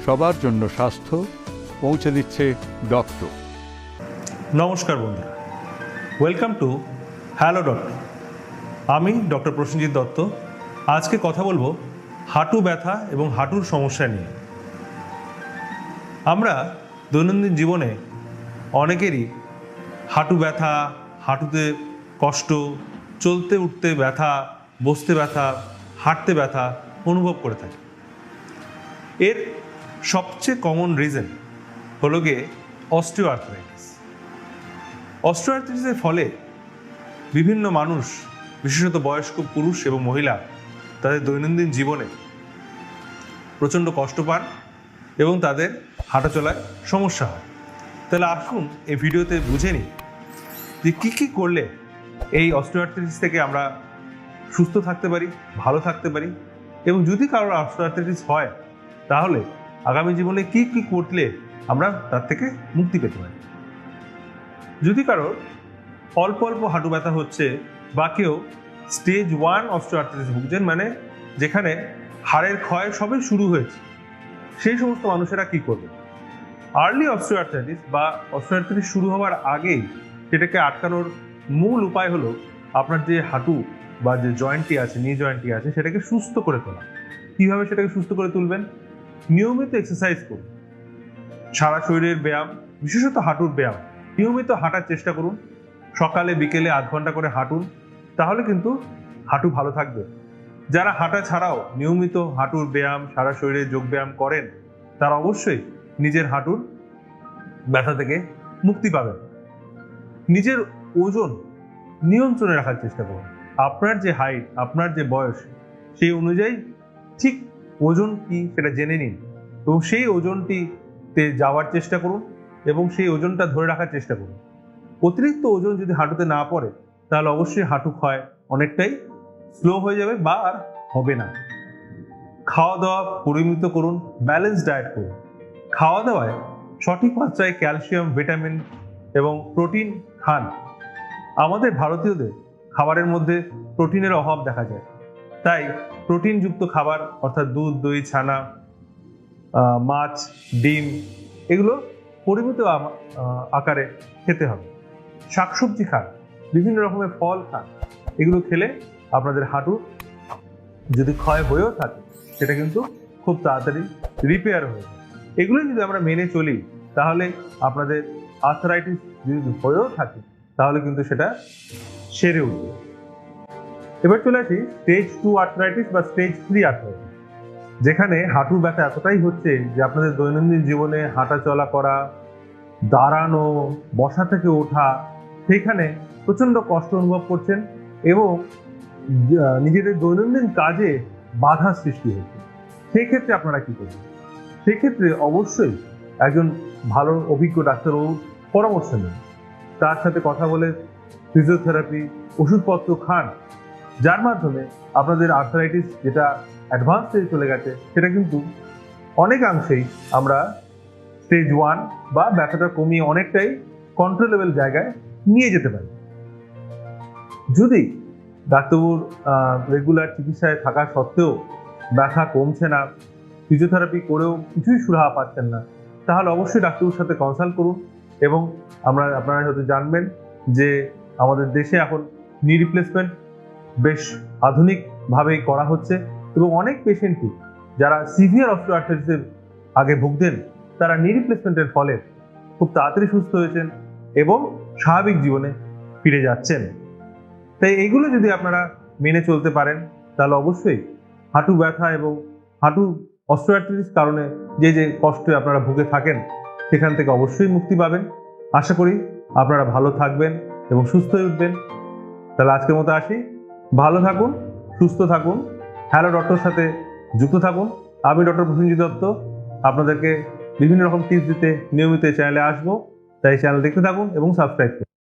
সবার জন্য স্বাস্থ্য পৌঁছে দিচ্ছে ডক্টর। নমস্কার বন্ধুরা, ওয়েলকাম টু হ্যালো ডক্টর। আমি ডক্টর প্রসেনজিৎ দত্ত। আজকে কথা বলবো হাঁটু ব্যথা এবং হাঁটুর সমস্যা নিয়ে। আমরা দৈনন্দিন জীবনে অনেকেরই হাঁটু ব্যথা, হাঁটুতে কষ্ট, চলতে উঠতে ব্যথা, বসতে ব্যথা, হাঁটতে ব্যথা অনুভব করে থাকি। এর সবচেয়ে কমন রিজন হলো গিয়ে অস্টিওআর্থ্রাইটিস। অস্টিওআর্থ্রাইটিসের ফলে বিভিন্ন মানুষ, বিশেষত বয়স্ক পুরুষ এবং মহিলা, তাদের দৈনন্দিন জীবনে প্রচণ্ড কষ্ট পান এবং তাদের হাঁটা চলায় সমস্যা হয়। তাহলে আসুন এই ভিডিওতে বুঝে নিই যে কী কী করলে এই অস্টিওআর্থ্রাইটিস থেকে আমরা সুস্থ থাকতে পারি, ভালো থাকতে পারি, এবং যদি কারোর অস্টিওআর্থ্রাইটিস হয় তাহলে আগামী জীবনে কী কী করলে আমরা তার থেকে মুক্তি পেতে পারি। যদি কারোর অল্প অল্প হাঁটু ব্যথা হচ্ছে বা কেউ স্টেজ 1 অস্টিওআর্থ্রাইটিস ভুগছেন, মানে যেখানে হাড়ের ক্ষয় সবে শুরু হয়েছে, সেই সমস্ত মানুষেরা কি করবে? আর্লি অস্টিওআর্থ্রাইটিস বা অস্টিওআর্থ্রাইটিস শুরু হওয়ার আগেই সেটাকে আটকানোর মূল উপায় হলো আপনার যে হাঁটু বা যে জয়েন্টটি আছে, নি জয়েন্টটি আছে, সেটাকে সুস্থ করে তোলা। কীভাবে সেটাকে সুস্থ করে তুলবেন? নিয়মিত এক্সারসাইজ করুন, সারা শরীরের ব্যায়াম, বিশেষত হাঁটুর ব্যায়াম নিয়মিত হাঁটার চেষ্টা করুন। সকালে বিকেলে আধ ঘন্টা করে হাঁটুন, তাহলে কিন্তু হাঁটু ভালো থাকবে। যারা হাঁটা ছাড়াও নিয়মিত হাঁটুর ব্যায়াম, সারা শরীরে যোগ ব্যায়াম করেন, তারা অবশ্যই নিজের হাঁটুর ব্যথা থেকে মুক্তি পাবেন। নিজের ওজন নিয়ন্ত্রণে রাখার চেষ্টা করুন। আপনার যে হাইট, আপনার যে বয়স, সেই অনুযায়ী ঠিক ওজন কি সেটা জেনে নিন এবং সেই ওজনটিতে যাওয়ার চেষ্টা করুন এবং সেই ওজনটা ধরে রাখার চেষ্টা করুন। অতিরিক্ত ওজন যদি হাঁটুতে না পড়ে তাহলে অবশ্যই হাঁটু ক্ষয় অনেকটাই স্লো হয়ে যাবে বা আর হবে না। খাওয়া দাওয়া পরিমিত করুন, ব্যালেন্স ডায়েট করুন। খাওয়া দাওয়ায় সঠিক মাত্রায় ক্যালসিয়াম, ভিটামিন এবং প্রোটিন খান। আমাদের ভারতীয়দের খাবারের মধ্যে প্রোটিনের অভাব দেখা যায়, তাই প্রোটিনযুক্ত খাবার অর্থাৎ দুধ, দই, ছানা, মাছ, ডিম এগুলো পরিমিত আকারে খেতে হবে। শাকসবজি খান, বিভিন্ন রকমের ফল খান। এগুলো খেলে আপনাদের হাঁটু যদি ক্ষয় হয়েও থাকে সেটা কিন্তু খুব তাড়াতাড়ি রিপেয়ার হয়ে যায়। এগুলো যদি আমরা মেনে চলি তাহলে আপনাদের আর্থ্রাইটিস যদি হয়েও থাকে তাহলে কিন্তু সেটা সেরে উঠবে। এবার চলে আসি স্টেজ 2 আর্থ্রাইটিস বা স্টেজ 3 আর্থ্রাইটিস, যেখানে হাঁটুর ব্যথা এতটাই হচ্ছে যে আপনাদের দৈনন্দিন জীবনে হাঁটা চলা করা, দাঁড়ানো, বসা থেকে ওঠা, সেইখানে প্রচণ্ড কষ্ট অনুভব করছেন এবং নিজেদের দৈনন্দিন কাজে বাধা সৃষ্টি হচ্ছে। সেই ক্ষেত্রে আপনারা কি করবেন? সেক্ষেত্রে অবশ্যই একজন ভালো অভিজ্ঞ ডাক্তারবাবুর পরামর্শ নিন, তার সাথে কথা বলে ফিজিওথেরাপি, ওষুধপত্র খান, যার মাধ্যমে আপনাদের আর্থ্রাইটিস যেটা অ্যাডভান্স স্টেজে চলে গেছে সেটা কিন্তু অনেকাংশেই আমরা স্টেজ 1 বা ব্যথাটা কমিয়ে অনেকটাই কন্ট্রোলেবল জায়গায় নিয়ে যেতে পারি। যদি ডাক্তারবাবুর রেগুলার চিকিৎসায় থাকা সত্ত্বেও ব্যথা কমছে না, ফিজিওথেরাপি করেও কিছুই সুরাহা পাচ্ছেন না, তাহলে অবশ্যই ডাক্তারবাবুর সাথে কনসাল্ট করুন। এবং আপনারা হয়তো জানবেন যে আমাদের দেশে এখন নি রিপ্লেসমেন্ট বেশ আধুনিকভাবেই করা হচ্ছে এবং অনেক পেশেন্টই যারা সিভিয়ার অস্টিওআর্থ্রাইটিসের আগে ভুগতেন তারা নি রিপ্লেসমেন্টের ফলে খুব তাড়াতাড়ি সুস্থ হয়েছেন এবং স্বাভাবিক জীবনে ফিরে যাচ্ছেন। তাই এইগুলো যদি আপনারা মেনে চলতে পারেন তাহলে অবশ্যই হাঁটু ব্যথা এবং হাঁটু অস্টিওআর্থ্রাইটিস কারণে যে কষ্টে আপনারা ভুগে থাকেন সেখান থেকে অবশ্যই মুক্তি পাবেন। আশা করি আপনারা ভালো থাকবেন এবং সুস্থ হয়ে উঠবেন। তাহলে আজকের মতো আসি। ভালো থাকুন, সুস্থ থাকুন, হ্যালো ডক্টর সাথে যুক্ত থাকুন। আমি ডক্টর প্রসেনজিৎ দত্ত আপনাদেরকে বিভিন্ন রকম টিপস দিতে নিয়মিত চ্যানেলে আসবো, তাই চ্যানেল দেখতে থাকুন এবং সাবস্ক্রাইব করুন।